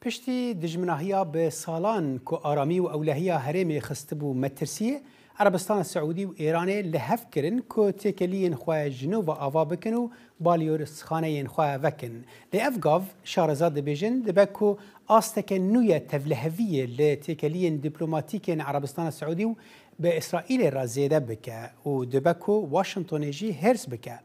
پشتی دجمناهیا به سالان که آرامی و اولهیا هرمی خستبو مترسیه عربستان السعودي و ایران لحف کرن که تکلین خواه جنو و آوا بکن و بالیورس خانه خواه وکن. لأفقاف شارزاد بیجن دبکو آستک نویه تفلهویه لتکلین دیپلوماتیک عربستان السعودي و به اسرائیل را زیده بکه و دبکو واشنطن هرس بکه.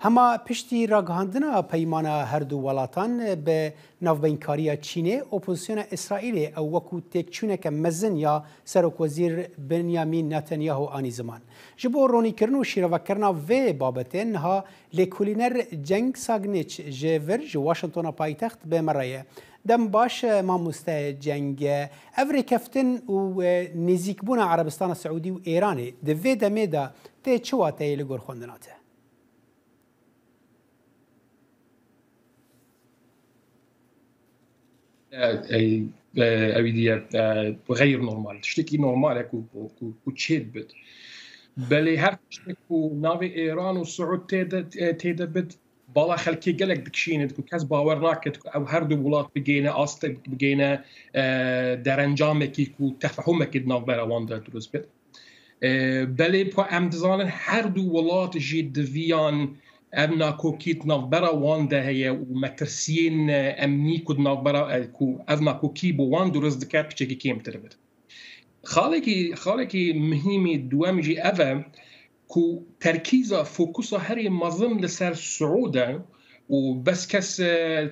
هما پشتی راگهاندنا پیمان هر دو ولاتان به نوبینکاری چینه اپوزیسیون اسرائیل او وکو تکچونه که مزن یا سرک وزیر بنیامین نتانیاهو آنی زمان. جبو رونی کرن و شیروا کرنا و بابتن ها لکولینر جنگ ساگنیچ جور جو واشنطن پایتخت به مرایه. دم باش ما مسته جنگ افری کفتن و نزیک بونا عربستان السعودي و ایران دوی دمه دا ته چواته لگور خوندناته. أويدية غير نورمال تشتكي نورمال هكو تشيد بد بل هر تشتكو نافي إيران والسعود تيدا بد بالا خلكي قالك دكشين دكو كاس باورناك أو هر دو ولات بجينا أصلا بجينا درنجامكي كو تفهمك ناف برا واندا دروس بد بل بو أمدزان هر دو ولات جيد فيان ابنا کوکیت نافبرا وانده هی و مترسین امنی کد نافبرا کو ابنا کوکی بو وان درست دکات بچگی کیم تربت خالکی مهمی دوامجی اوه کو ترکیزا فوکوسا هری مظن لسر سعوده و بس کس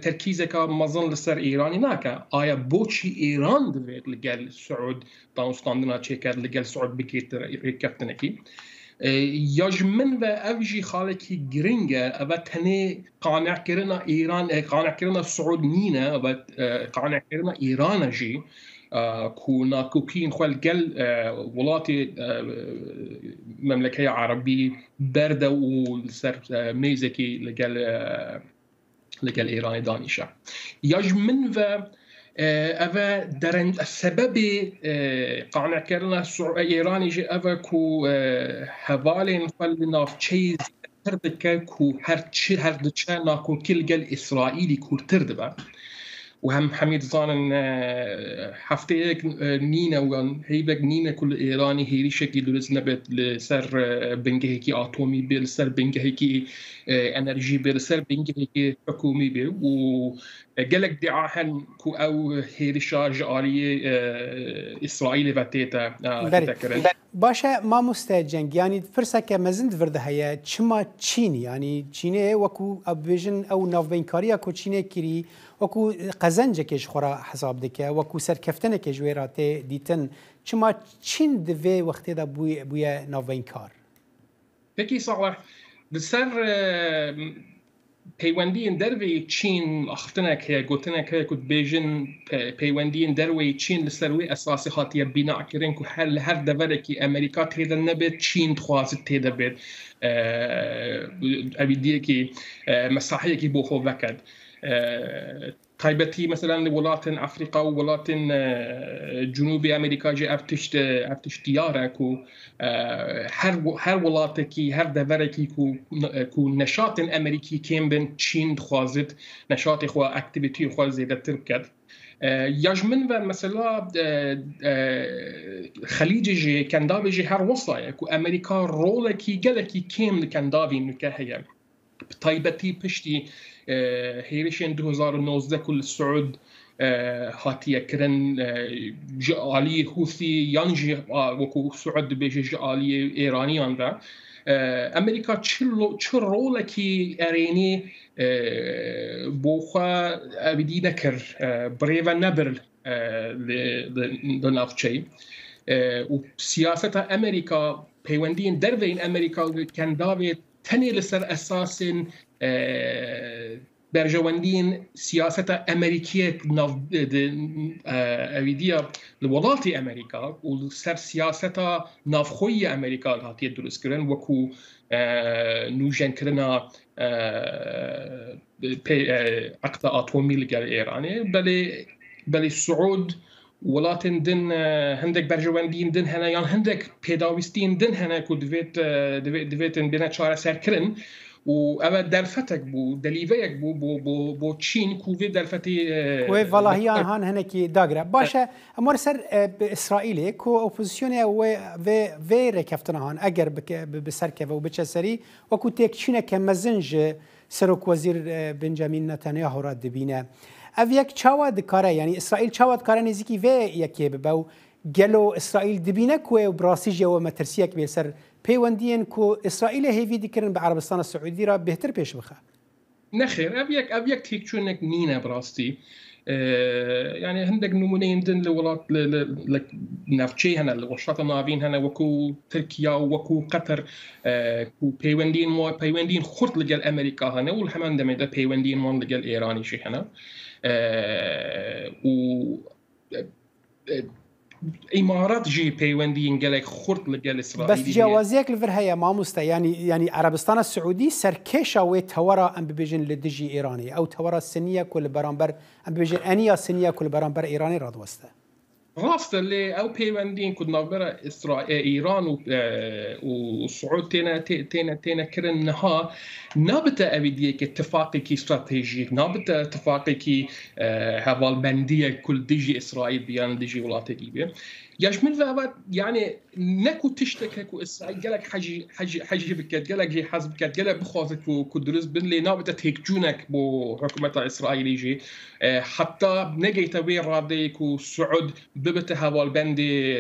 ترکیزه که مظن لسر ایرانی ناکه آیا بوچی ایران دوید لگل سعود دانستاندنا چه کرد لگل سعود بگیت ریکفتنه کی يجمن وأفجي خالكي جرينجا أبى تني قانع كرنا إيران قانع كرنا السعود نينا أبى قانع كرنا إيران جي كونا كوكين خال جل ولاتي مملكة عربية باردة والسر ميزكي لجل إيران دانيشة يجمن و أبا درن السبب قانع كرنا إيراني جي أبا كو حوالين فلنا في شيء تردك كو هر دچنا كو كل جل إسرائيلي كو تردبا وهم حميد زانن حفتيك نينا وان هيبك نينا كل إيراني هيري شكل درس نبت لسر بنجهكي أتومي بيل سر بنجهكي انرژی بر سر بینگی حکومی بی و گلک دعاهن کو او هیرشاج آلی اسرائیل و تیتا تکرن باشه ما مستجنگ یعنی فرصه که مزند ورده هیا چما چین یعنی چینه وکو ابویژن او نوبینکاریا کو چینه کری وکو قزنج کش خورا حساب دکه وکو سرکفتنه که جویرات دیتن چما چین دوی وقتی دا بوی نوبینکار بکی صالح بسر پیوندی دروی چین اختنک هی گوتنک هی کد بیجن پیوندی دروی چین لسروی اساسی خاطی بنا کردن که هر دوره که امریکا تیدا نبود چین خواست تیدا بید ابیدیه که مساحیه که بو خو وکد تایبتی مثلا ولاتن افریقا و ولاتن جنوبی امریکا جی افتش دیاره کو هر ولاتی کی هر دوره کی کو نشاط امریکی کم بین چین خوازد نشاط خو اکتیویتی خو زیاده تر کرد یجمن و مثلا خلیج جی کنداوی جی هر وصله کو امریکا رول کی گله کی کم کنداوی نکهیه تایبتی پشتی هيريشين 2019 كل السعود هاتيه كرن جالي هوثي ينجي وكو سعود بيجي جالي ايرانيان ذا امريكا تشرو لكي اريني بوخا ابدي نكر بريفا نبر لنافشي وسياسه امريكا بيوندين دربين امريكا كان دافيد تني لسر اساس برجواندين سياسة أمريكية أبيدية لولاة أمريكا وسر سياسة نافخوية أمريكا هاتي درس كرن وكو نوجن كرنا عقد أطومي لقال إيراني بل السعود ولاتن دن هندك برجواندين دن هنا يان هندك بيداويستين دن هنا كو دويت بنا شارع سر كرن و اما درفتك بو دليفيك بو تشين كوفي درفتي كوي والله هان هنكي داغرا باشا امر سر باسرائيل كو اوبوزيسيون و في ركفتنا هان اگر بسركه و بچسري وكو تك تشينا كمزنج سروك وزير بنجامين نتنياهو رد بينه اويك چاوا دكاره يعني اسرائيل چاوا دكاره نزيكي في يكي ببو گلو اسرائيل دبينه كو براسيجيا و مترسيك بيسر بيوندين كو اسرائيل هيفي ديكرن بعربستان السعودي را بهتر پیش بخه نخير ابيك تيكشونك نينا براستي يعني عندك نمونين دن لولات نفتشي هنا الوشات النافين هنا وكو تركيا وكو قطر كو بيوندين خرط لجل امريكا هنا والحمان دم ده بيوندين وان لجل ايراني شي هنا و امارات جي بيوندين قالك خرط لجل اسرائيل بس جوازيك الفر هي ما مست يعني عربستان السعودي سركيشا وتورا ام بيجن لدجي ايراني او تورا السنيه كل برامبر ام بيجن انيا سنيه كل برامبر ايراني رادوسته راست اللي او بيوندين كنا برا اسرائيل ايران والسعود تينا كرن نها نابته ابديك اتفاقي كي استراتيجيك نابته اتفاقي كي هذا البنديه كل ديجي اسرائيل بيان ديجي ولات ليبيا ياش من ذهبت يعني نكو تشتكى كو اسرائيل قالك حاجي بكت قالك جي حزب كت قالك بخاطك كدرس بن لي نابته تهجونك بو حكومه اسرائيل يجي حتى نجيت وين راديك وسعود ببته هذا البندي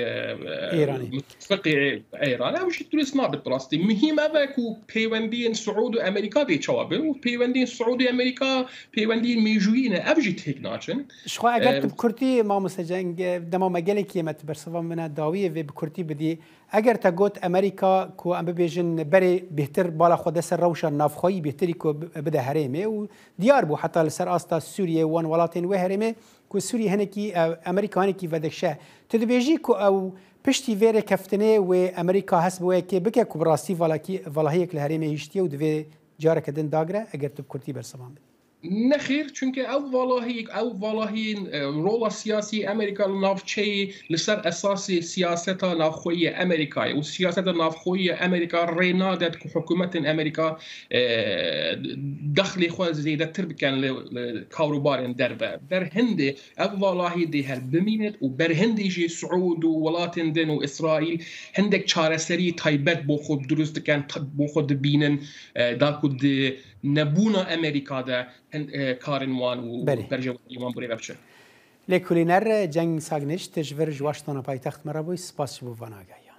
ايراني متفقي ايران او شي تونس نابت براستي مهم هذاك بيوندين سعود وامريكا دي تشوابل وبيوندين سعود وامريكا بيوندين ميجوين ابجي تهكناشن شخو اگر بكرتي ما مسجنگ دما مجلك يمت برسوا من داويه في بكرتي بدي اگر تاگوت امریکا کو ام بيجن بري بهتر بالا خود سر روشن نافخوي بهتري کو بده هرمه و ديار بو حتى لسر استا سوريا وان ولاتين وهرمه کو سوريا هنكي امريكا هنكي ودكشه تدبيجي کو او پشتی ویره کفتنه و امریکا حسب که بکه کو براستی والهیک لهرمه هشتی و دوی جاره کدن داگره اگر تو بکرتی برسمان نخير چونك او والله رول السياسي امريكا نافشي لسر اساسي سياسه نافخويه امريكا وسياسه نافخويه امريكا رينادت حكومه امريكا دخلي خو زياده تربكان كاروبار دربه برهند او والله دي هل بمينت وبرهند يجي سعود وولاتن دن واسرائيل عندك چارەسەری تایبەت بۆ خۆ دروست دەکەن بۆ خۆ دبینن داکو نبونا امريكا ده كارن وان وبرجو ایمان بوری بچه لکولینر جنگ ساگنش تجور جواشتانا پایتخت مرا بوی سپاس بو واناگای